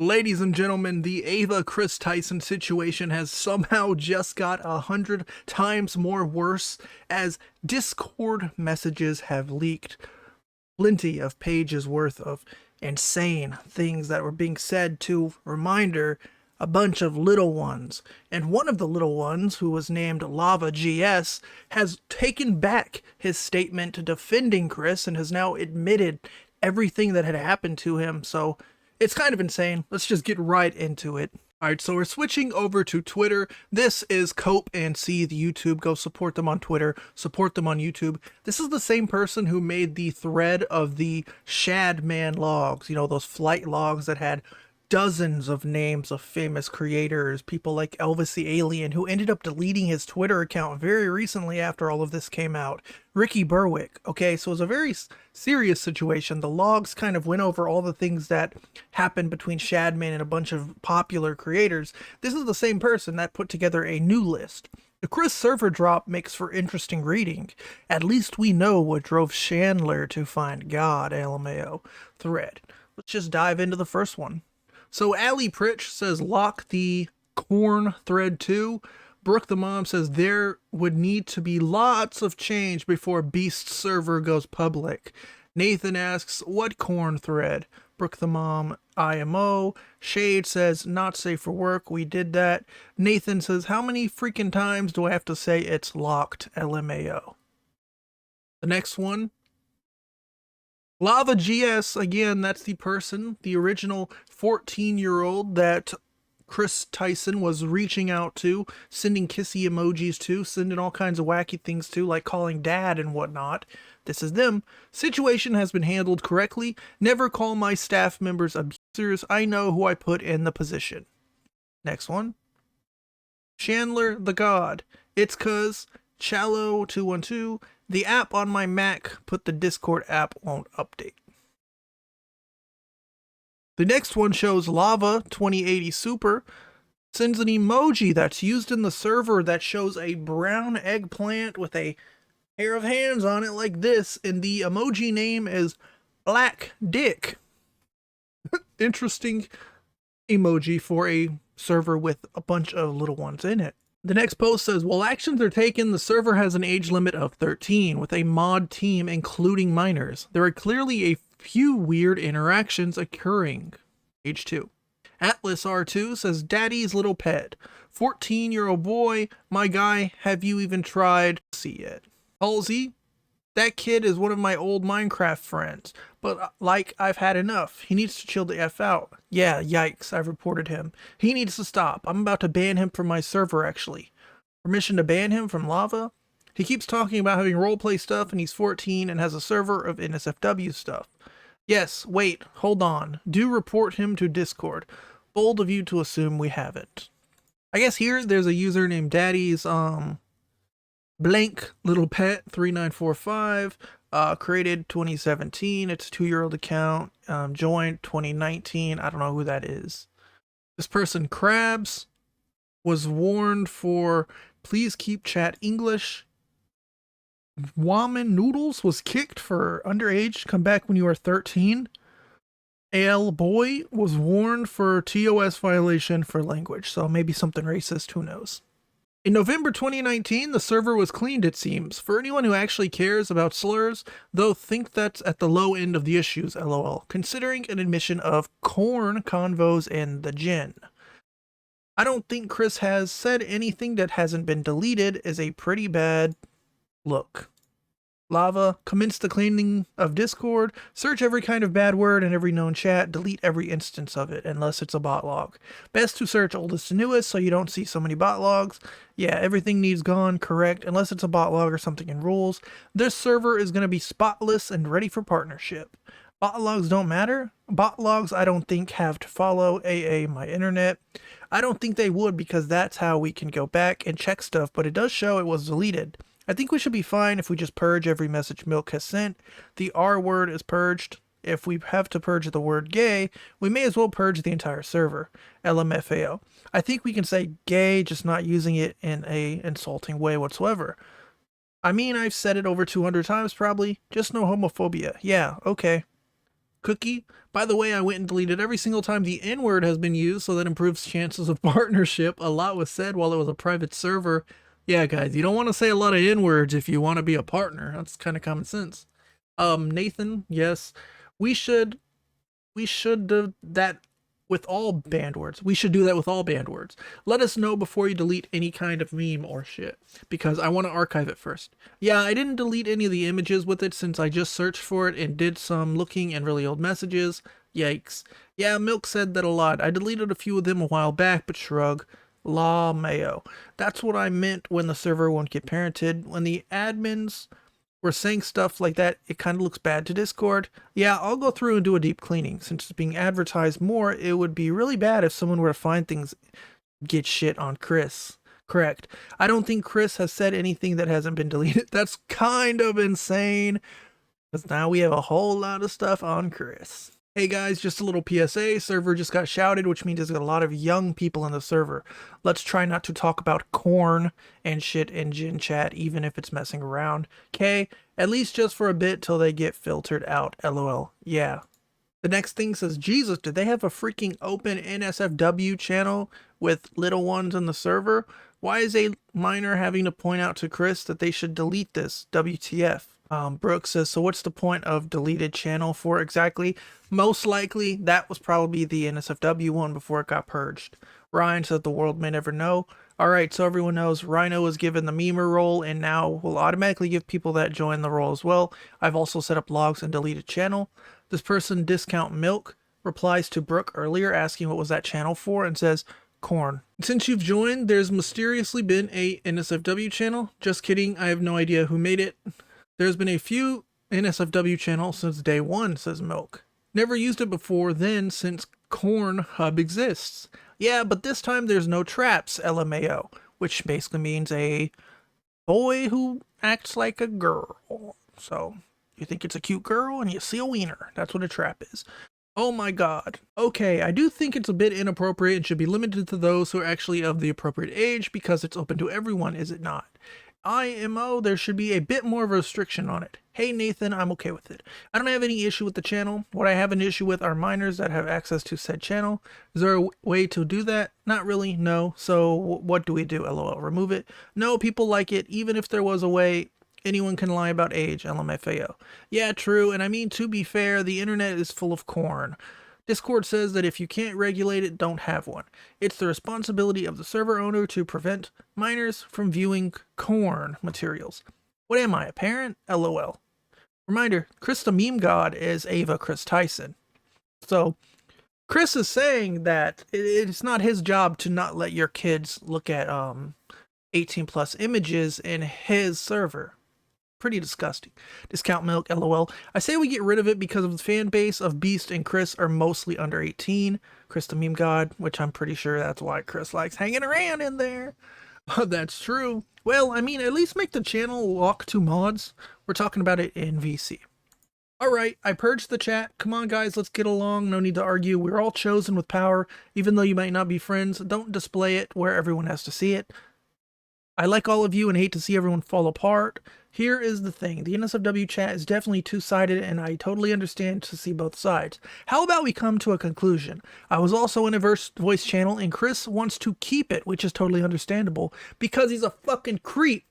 Ladies and gentlemen, the Ava Kris Tyson situation has somehow just got 100 times more worse as Discord messages have leaked plenty of pages worth of insane things that were being said to, reminder, a bunch of little ones. And one of the little ones, who was named LavaGS, has taken back his statement defending Kris and has now admitted everything that had happened to him. So it's kind of insane. Let's just get right into it. Alright, so we're switching over to Twitter. This is Cope and Seethe YouTube. Go support them on Twitter, support them on YouTube. This is the same person who made the thread of the Shadman logs, you know, those flight logs that had dozens of names of famous creators, people like Elvis the Alien, who ended up deleting his Twitter account very recently after all of this came out. Ricky Berwick. Okay, so it was a very serious situation. The logs kind of went over all the things that happened between Shadman and a bunch of popular creators. This is the same person that put together a new list. The Kris server drop makes for interesting reading. At least we know what drove Chandler to find God, LMAO. Thread. Let's just dive into the first one. So Ali Pritch says lock the Corn thread too. Brooke the Mom says there would need to be lots of change before Beast server goes public. Nathan asks what Corn thread? Brooke the Mom, IMO. Shade says not safe for work. We did that. Nathan says how many freaking times do I have to say it's locked? LMAO. The next one. LavaGS, again, that's the person, the original 14-year-old that Kris Tyson was reaching out to, sending kissy emojis to, sending all kinds of wacky things to, like calling dad and whatnot. This is them. Situation has been handled correctly. Never call my staff members abusers. I know who I put in the position. Next one. Chandler the God. It's cause Challo212. The app on my Mac put the Discord app won't update. The next one shows Lava 2080 Super sends an emoji that's used in the server that shows a brown eggplant with a pair of hands on it like this, and the emoji name is Black Dick. Interesting emoji for a server with a bunch of little ones in it. The next post says, while actions are taken, the server has an age limit of 13 with a mod team including minors. There are clearly a few weird interactions occurring. Age 2. Atlas R2 says, Daddy's little pet. 14-year-old boy, my guy, have you even tried to see it? Halsey, that kid is one of my old Minecraft friends, but like I've had enough. He needs to chill the F out. Yeah, yikes, I've reported him. He needs to stop. I'm about to ban him from my server, actually. Permission to ban him from Lava? He keeps talking about having roleplay stuff and he's 14 and has a server of NSFW stuff. Yes, wait, hold on. Do report him to Discord. Bold of you to assume we haven't. I guess here there's a user named Daddy's, blank little pet 3945, created 2017. It's a 2-year-old account. Joined 2019. I don't know who that is. This person, Krabs, was warned for please keep chat English. Wamen Noodles was kicked for underage. Come back when you are 13. AL Boy was warned for TOS violation for language. So maybe something racist. Who knows? In November 2019, the server was cleaned, it seems. For anyone who actually cares about slurs, though think that's at the low end of the issues, lol, considering an admission of corn convos in the gin. I don't think Kris has said anything that hasn't been deleted is a pretty bad look. Lava, commence the cleaning of Discord, search every kind of bad word in every known chat, delete every instance of it, unless it's a bot log. Best to search oldest to newest so you don't see so many bot logs. Yeah, everything needs gone, correct, unless it's a bot log or something in rules. This server is going to be spotless and ready for partnership. Bot logs don't matter. Bot logs I don't think have to follow AA my internet. I don't think they would because that's how we can go back and check stuff, but it does show it was deleted. I think we should be fine if we just purge every message Milk has sent. The R word is purged. If we have to purge the word gay, we may as well purge the entire server. LMFAO. I think we can say gay, just not using it in a insulting way whatsoever. I mean, I've said it over 200 times probably. Just no homophobia. Yeah, okay. Cookie. By the way, I went and deleted every single time the N-word has been used, so that improves chances of partnership. A lot was said while it was a private server. Yeah, guys, you don't want to say a lot of N-words if you want to be a partner. That's kind of common sense. Nathan, yes, we should do that with all banned words. We should do that with all banned words. Let us know before you delete any kind of meme or shit, because I want to archive it first. Yeah, I didn't delete any of the images with it since I just searched for it and did some looking in really old messages. Yikes. Yeah, Milk said that a lot. I deleted a few of them a while back, but shrug. La Mayo. That's what I meant when the server won't get parented. When the admins were saying stuff like that, it kind of looks bad to Discord. Yeah, I'll go through and do a deep cleaning. Since it's being advertised more, it would be really bad if someone were to find things, get shit on Kris. Correct. I don't think Kris has said anything that hasn't been deleted. That's kind of insane, because now we have a whole lot of stuff on Kris. Hey guys, just a little PSA, server just got shouted, which means there's a lot of young people in the server. Let's try not to talk about corn and shit in Gen Chat, even if it's messing around. Okay, at least just for a bit till they get filtered out, lol. Yeah. The next thing says, Jesus, did they have a freaking open NSFW channel with little ones in the server? Why is a minor having to point out to Kris that they should delete this? WTF. Brooke says, so what's the point of deleted channel for exactly? Most likely that was probably the NSFW one before it got purged. Ryan said the world may never know. Alright, so everyone knows Rhino was given the memer role and now will automatically give people that join the role as well. I've also set up logs and deleted channel. This person, Discount Milk, replies to Brooke earlier asking what was that channel for and says, Corn. Since you've joined, there's mysteriously been a NSFW channel. Just kidding, I have no idea who made it. There's been a few NSFW channels since day one, says Milk. Never used it before then since Corn Hub exists. Yeah, but this time there's no traps, LMAO, which basically means a boy who acts like a girl. So you think it's a cute girl and you see a wiener. That's what a trap is. Oh my god. Okay, I do think it's a bit inappropriate and should be limited to those who are actually of the appropriate age because it's open to everyone, is it not? IMO, there should be a bit more of a restriction on it. Hey Nathan, I'm okay with it. I don't have any issue with the channel. What I have an issue with are minors that have access to said channel. Is there a way to do that? Not really, no. So what do we do? LOL, remove it? No, people like it. Even if there was a way, anyone can lie about age, LMFAO. Yeah, true, and I mean, to be fair, the internet is full of corn. Discord says that if you can't regulate it, don't have one. It's the responsibility of the server owner to prevent minors from viewing corn materials. What am I, a parent? LOL. Reminder, Kris the meme god is Ava Kris Tyson. So, Kris is saying that it's not his job to not let your kids look at 18 plus images in his server. Pretty disgusting. Discount Milk, LOL. I say we get rid of it because of the fan base of Beast and Kris are mostly under 18. Kris the meme god, which I'm pretty sure that's why Kris likes hanging around in there. That's true. Well, I mean, at least make the channel walk to mods. We're talking about it in VC. Alright, I purged the chat. Come on guys, let's get along. No need to argue. We're all chosen with power. Even though you might not be friends, don't display it where everyone has to see it. I like all of you and hate to see everyone fall apart. Here is the thing. The NSFW chat is definitely two-sided and I totally understand to see both sides. How about we come to a conclusion? I was also in a voice channel and Kris wants to keep it, which is totally understandable because he's a fucking creep.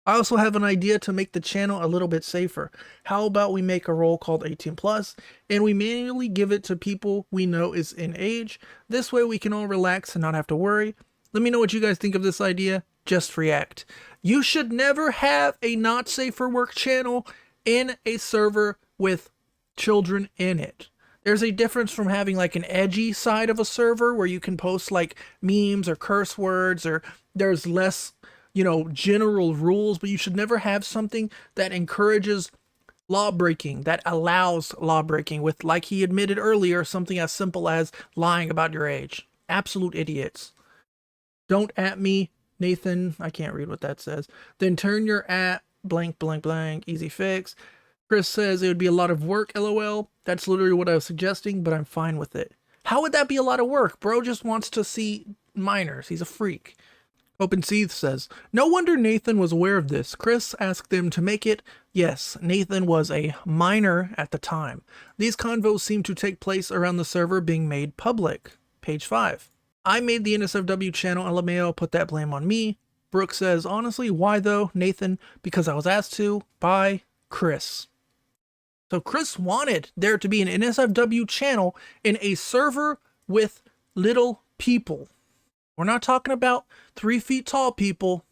I also have an idea to make the channel a little bit safer. How about we make a role called 18 plus and we manually give it to people we know is in age. This way we can all relax and not have to worry. Let me know what you guys think of this idea. Just react. You should never have a not safe for work channel in a server with children in it. There's a difference from having like an edgy side of a server where you can post like memes or curse words or there's less, general rules, but you should never have something that encourages law breaking, that allows law breaking with, like he admitted earlier, something as simple as lying about your age. Absolute idiots. Don't at me. Nathan, I can't read what that says. Then turn your at blank, blank, blank, easy fix. Kris says it would be a lot of work, LOL. That's literally what I was suggesting, but I'm fine with it. How would that be a lot of work? Bro just wants to see minors. He's a freak. OpenSeeth says, no wonder Nathan was aware of this. Kris asked them to make it. Yes, Nathan was a minor at the time. These convos seem to take place around the server being made public. Page 5. I made the NSFW channel, LMAO, put that blame on me. Brooke says, honestly, why though, Nathan? Because I was asked to by Kris. So Kris wanted there to be an NSFW channel in a server with little people. We're not talking about 3 feet tall people,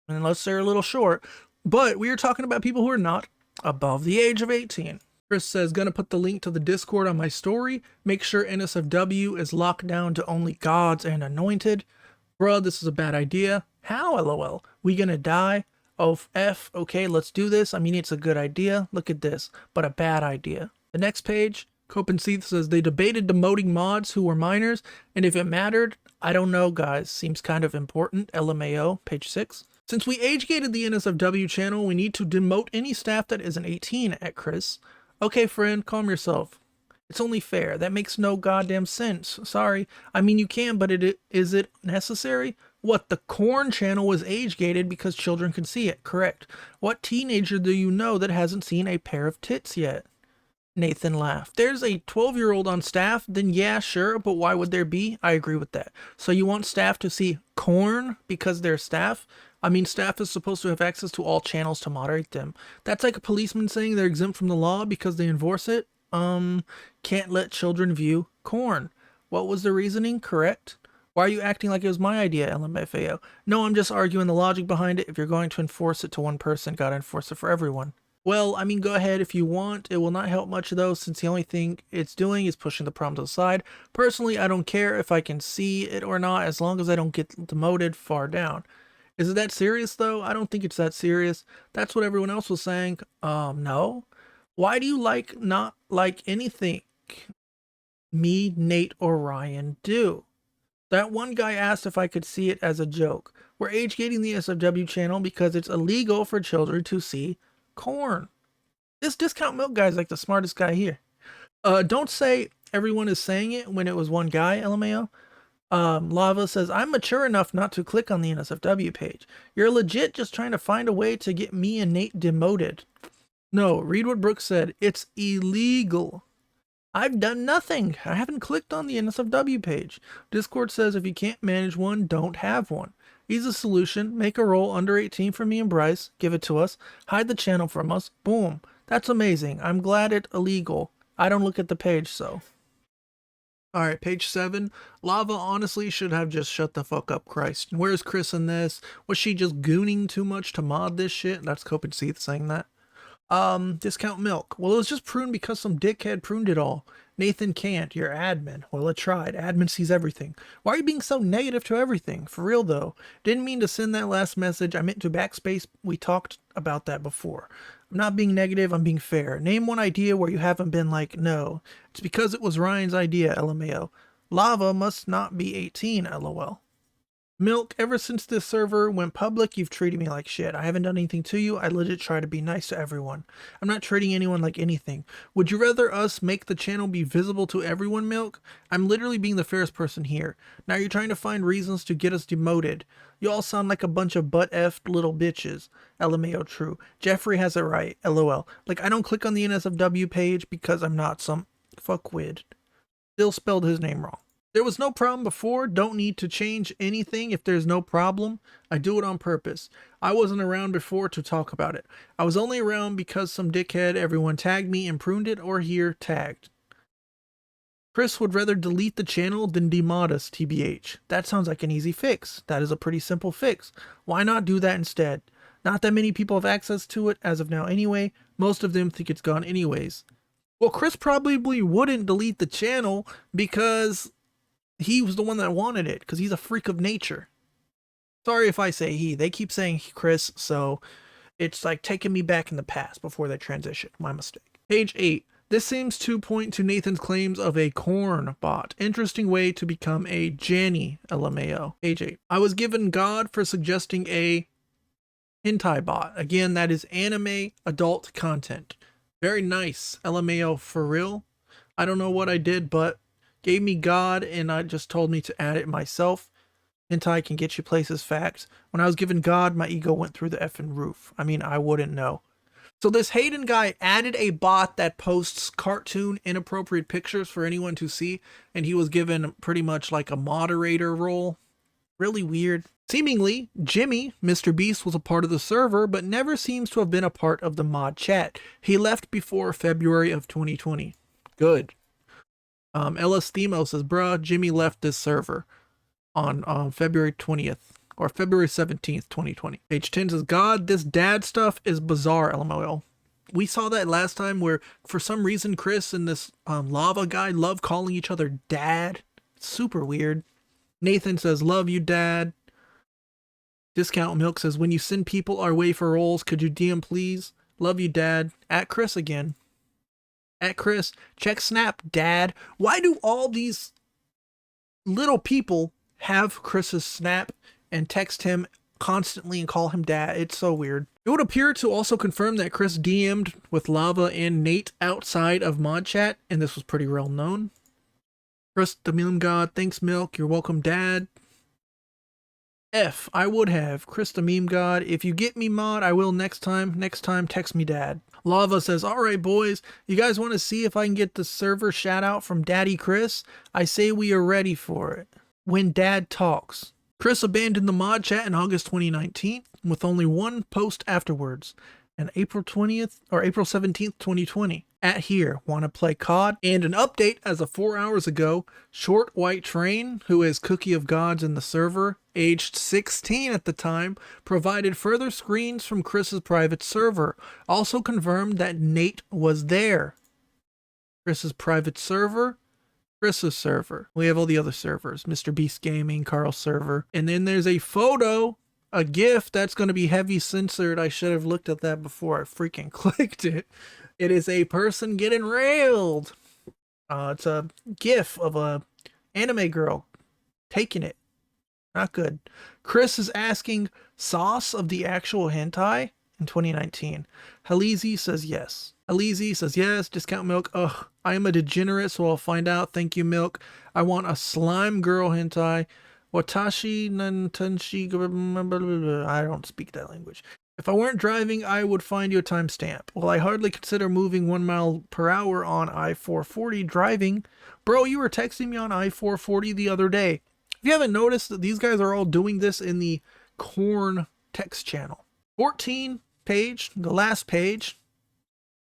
unless they're a little short, but we are talking about people who are not above the age of 18. Kris says, gonna put the link to the Discord on my story. Make sure NSFW is locked down to only gods and anointed. Bruh, this is a bad idea. How, LOL? We gonna die? Oh, F, okay, let's do this. I mean, it's a good idea. Look at this, but a bad idea. The next page, Copenseeth says, they debated demoting mods who were minors, and if it mattered, I don't know, guys. Seems kind of important. LMAO, page 6. Since we age-gated the NSFW channel, we need to demote any staff that isn't 18 at Kris. Okay, friend, calm yourself. It's only fair. That makes no goddamn sense. Sorry. I mean, you can, but is it necessary? What, the Corn channel was age-gated because children can see it. Correct. What teenager do you know that hasn't seen a pair of tits yet? Nathan laughed. There's a 12-year-old on staff, then yeah, sure, but why would there be? I agree with that. So you want staff to see Corn because they're staff? I mean, staff is supposed to have access to all channels to moderate them. That's like a policeman saying they're exempt from the law because they enforce it. Can't let children view Corn. What was the reasoning? Correct. Why are you acting like it was my idea, LMFAO? No, I'm just arguing the logic behind it. If you're going to enforce it to one person, gotta enforce it for everyone. Well, I mean, go ahead if you want. It will not help much though, since the only thing it's doing is pushing the problem to the side. Personally, I don't care if I can see it or not, as long as I don't get demoted far down. Is it that serious though? I don't think it's that serious. That's what everyone else was saying. No. Why do you not like anything me, Nate, or Ryan do? That one guy asked if I could see it as a joke. We're age-gating the SFW channel because it's illegal for children to see Corn. This discount milk guy is like the smartest guy here. Don't say everyone is saying it when it was one guy, LMAO. Lava says, I'm mature enough not to click on the NSFW page. You're legit just trying to find a way to get me and Nate demoted. No, read what Brooke said. It's illegal. I've done nothing. I haven't clicked on the NSFW page. Discord says if you can't manage one, don't have one. Easy solution. Make a role under 18 for me and Bryce. Give it to us. Hide the channel from us. Boom. That's amazing. I'm glad it's illegal. I don't look at the page, so. Alright, page 7. Lava honestly should have just shut the fuck up, Christ. Where's Kris in this? Was she just gooning too much to mod this shit? That's Copenseeth saying that. Discount milk. Well, it was just pruned because some dickhead pruned it all. Nathan can't. You're admin. Well, it tried. Admin sees everything. Why are you being so negative to everything? For real, though. Didn't mean to send that last message. I meant to backspace. We talked about that before. I'm not being negative. I'm being fair. Name one idea where you haven't been like, no. It's because it was Ryan's idea, LMAO. Lava must not be 18, LOL. Milk, ever since this server went public, you've treated me like shit. I haven't done anything to you. I legit try to be nice to everyone. I'm not treating anyone like anything. Would you rather us make the channel be visible to everyone, Milk? I'm literally being the fairest person here. Now you're trying to find reasons to get us demoted. You all sound like a bunch of butt-effed little bitches. LMAO true. Jeffrey has it right. LOL. Like, I don't click on the NSFW page because I'm not some fuckwit. Still spelled his name wrong. There was no problem before. Don't need to change anything if there's no problem. I do it on purpose. I wasn't around before to talk about it. I was only around because some dickhead everyone tagged me and pruned it, or here tagged. Kris would rather delete the channel than demod us, TBH. That sounds like an easy fix. That is a pretty simple fix. Why not do that instead? Not that many people have access to it as of now anyway. Most of them think it's gone anyways. Well, Kris probably wouldn't delete the channel because he was the one that wanted it, because he's a freak of nature. Sorry if I say he. They keep saying Kris, so it's like taking me back in the past before that transition. My mistake. Page 8. This seems to point to Nathan's claims of a corn bot. Interesting way to become a Janny, LMAO. Page 8. I was given God for suggesting a hentai bot. Again, that is anime adult content. Very nice, LMAO, for real. I don't know what I did, but gave me God and I just told me to add it myself. Hentai can get you places, facts. When I was given God, my ego went through the effing roof. I mean, I wouldn't know. So this Hayden guy added a bot that posts cartoon inappropriate pictures for anyone to see, and he was given pretty much like a moderator role. Really weird. Seemingly, Jimmy, mrbeast, was a part of the server, but never seems to have been a part of the mod chat. He left before February of 2020. Good. LS Themo says, bruh, Jimmy left this server on February 20th or February 17th, 2020. Page 10 says, God, this dad stuff is bizarre, LMOL. We saw that last time where for some reason Kris and this lava guy love calling each other dad. It's super weird. Nathan says, love you, dad. Discount Milk says, when you send people our way for roles, could you DM please? Love you, dad. At Kris again. At Kris. Check Snap, dad. Why do all these little people have Kris's Snap and text him constantly and call him dad? It's so weird. It would appear to also confirm that Kris DM'd with Lava and Nate outside of mod chat, and this was pretty well known. Kris the meme god, thanks Milk, you're welcome dad. F, I would have. Kris the meme god, if you get me mod, I will next time. Next time, text me dad. Lava says, alright boys, you guys want to see if I can get the server shout out from Daddy Kris? I say we are ready for it. When dad talks. Kris abandoned the mod chat in August 2019 with only one post afterwards. And April 20th or April 17th, 2020. At here, wanna play COD? And an update as of 4 hours ago, Short White Train, who is Cookie of Gods in the server, aged 16 at the time, provided further screens from Kris's private server. Also confirmed that Nate was there. Kris's private server, Kris's server. We have all the other servers, mrbeast Gaming, Carl's server. And then there's a photo, a GIF that's going to be heavy censored. I should have looked at that before I freaking clicked it. It is a person getting railed. It's a GIF of a anime girl taking it. Not good. Kris is asking sauce of the actual hentai in 2019. Halizi says yes. Halizi says yes. Discount Milk. Ugh, I am a degenerate, so I'll find out. Thank you, Milk. I want a slime girl hentai. Watashi nantanshi. I don't speak that language. If I weren't driving, I would find you a timestamp. Well, I hardly consider moving 1 mile per hour on I-440 driving. Bro, you were texting me on I-440 the other day. If you haven't noticed, that these guys are all doing this in the Corn text channel. 14 page, the last page.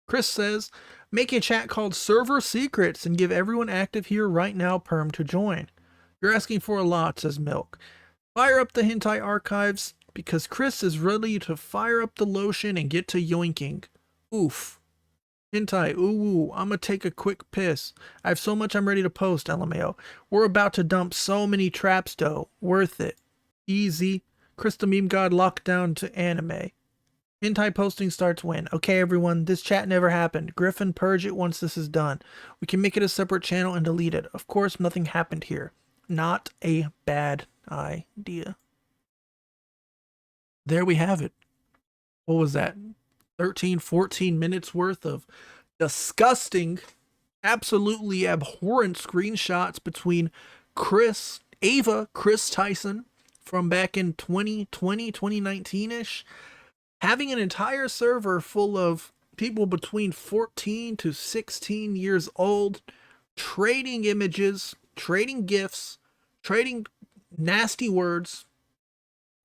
Kris says, make a chat called Server Secrets and give everyone active here right now perm to join. You're asking for a lot, says Milk. Fire up the hentai archives because Kris is ready to fire up the lotion and get to yoinking. Oof. Hentai, ooh, I'ma take a quick piss. I have so much I'm ready to post, LMAO. We're about to dump so many traps, though. Worth it. Easy. Kris the meme god locked down to anime. Hentai posting starts when? Okay, everyone, this chat never happened. Griffin, purge it once this is done. We can make it a separate channel and delete it. Of course, nothing happened here. Not a bad idea. There we have it. What was that? 13, 14 minutes worth of disgusting, absolutely abhorrent screenshots between Kris Tyson from back in 2020, 2019-ish, having an entire server full of people between 14 to 16 years old, trading images, trading GIFs, trading nasty words,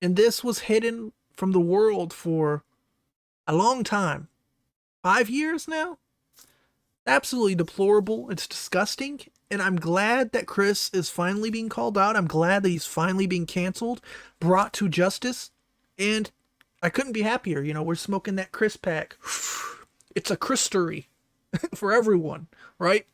and this was hidden from the world for a long time. 5 years now? Absolutely deplorable. It's disgusting. And I'm glad that Kris is finally being called out. I'm glad that he's finally being canceled, brought to justice. And I couldn't be happier. You know, we're smoking that Kris pack. It's a Kristery for everyone, right?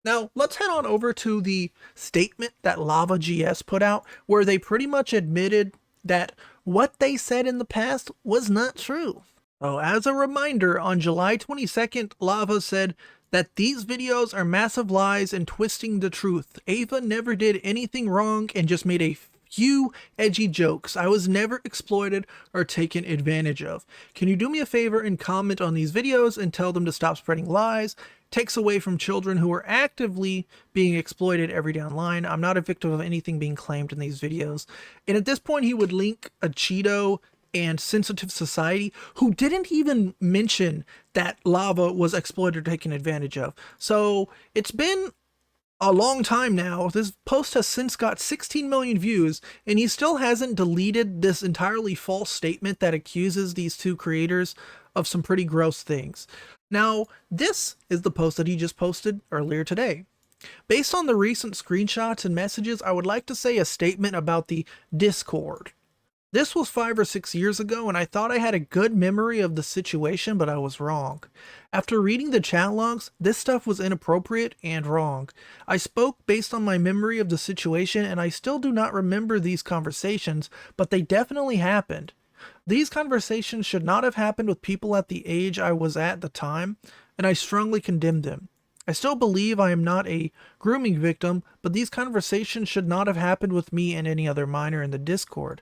Now, let's head on over to the statement that LavaGS put out, where they pretty much admitted that what they said in the past was not true. So as a reminder, on July 22nd, Lava said that these videos are massive lies and twisting the truth. Ava never did anything wrong and just made a few edgy jokes. I was never exploited or taken advantage of. Can you do me a favor and comment on these videos and tell them to stop spreading lies? takes away from children who are actively being exploited every day online. I'm not a victim of anything being claimed in these videos. And at this point, he would link a Cheeto and Sensitive Society, who didn't even mention that Lava was exploited or taken advantage of. So it's been a long time now. This post has since got 16 million views, and he still hasn't deleted this entirely false statement that accuses these two creators of some pretty gross things. Now, this is the post that he just posted earlier today. Based on the recent screenshots and messages, I would like to say a statement about the Discord. This was 5 or 6 years ago, and I thought I had a good memory of the situation, but I was wrong. After reading the chat logs, this stuff was inappropriate and wrong. I spoke based on my memory of the situation, and I still do not remember these conversations, but they definitely happened. These conversations should not have happened with people at the age I was at the time, and I strongly condemn them. I still believe I am not a grooming victim, but these conversations should not have happened with me and any other minor in the Discord.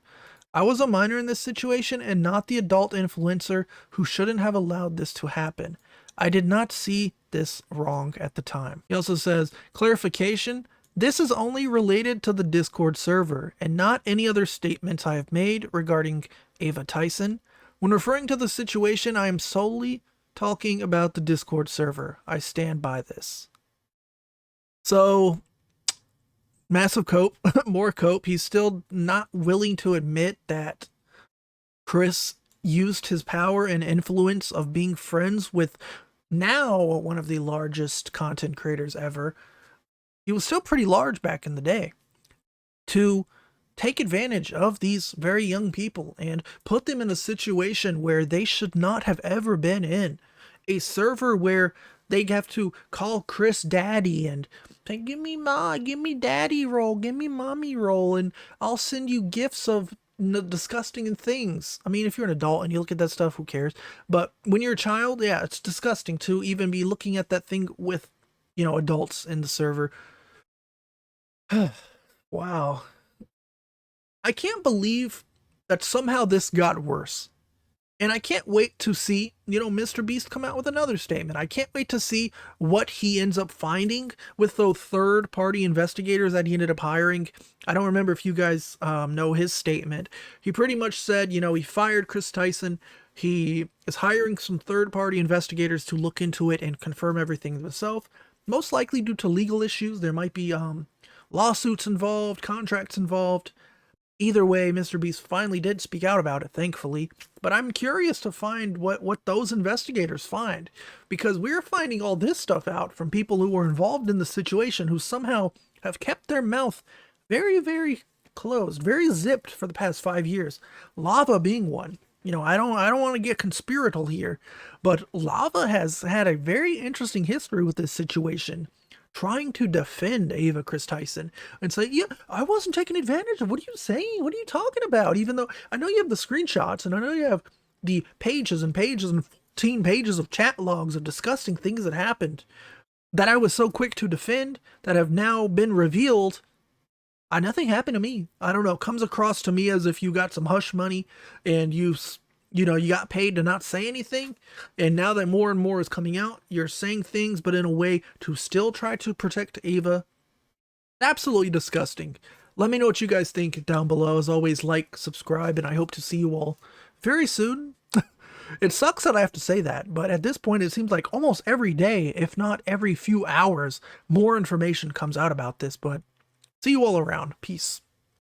I was a minor in this situation and not the adult influencer who shouldn't have allowed this to happen. I did not see this wrong at the time. He also says, clarification, this is only related to the Discord server and not any other statements I have made regarding Ava Tyson. When referring to the situation, I am solely talking about the Discord server. I stand by this. So, massive cope, more cope. He's still not willing to admit that Kris used his power and influence of being friends with now one of the largest content creators ever. He was still pretty large back in the day, to take advantage of these very young people and put them in a situation where they should not have ever been in. A server where they have to call Kris daddy and say, give me daddy roll, give me mommy roll, and I'll send you gifts of disgusting things. I mean, if you're an adult and you look at that stuff, who cares? But when you're a child, yeah, it's disgusting to even be looking at that thing with, adults in the server. Wow. I can't believe that somehow this got worse. And I can't wait to see, mrbeast come out with another statement. I can't wait to see what he ends up finding with those third-party investigators that he ended up hiring. I don't remember if you guys know his statement. He pretty much said, he fired Kris Tyson. He is hiring some third-party investigators to look into it and confirm everything himself. Most likely due to legal issues. There might be lawsuits involved, contracts involved. Either way, mrbeast finally did speak out about it, thankfully. But I'm curious to find what those investigators find, because we're finding all this stuff out from people who were involved in the situation, who somehow have kept their mouth very, very closed, very zipped for the past 5 years. Lava being one. I don't want to get conspiratorial here, but Lava has had a very interesting history with this situation, trying to defend Kris Tyson and say, yeah, I wasn't taking advantage of. What are you saying? What are you talking about? Even though I know you have the screenshots and I know you have the pages and pages and 14 pages of chat logs of disgusting things that happened that I was so quick to defend that have now been revealed. Nothing happened to me. I don't know. Comes across to me as if you got some hush money and you got paid to not say anything. And now that more and more is coming out, you're saying things, but in a way to still try to protect Ava. Absolutely disgusting. Let me know what you guys think down below. As always, like, subscribe, and I hope to see you all very soon. It sucks that I have to say that, but at this point, it seems like almost every day, if not every few hours, more information comes out about this. But see you all around. Peace.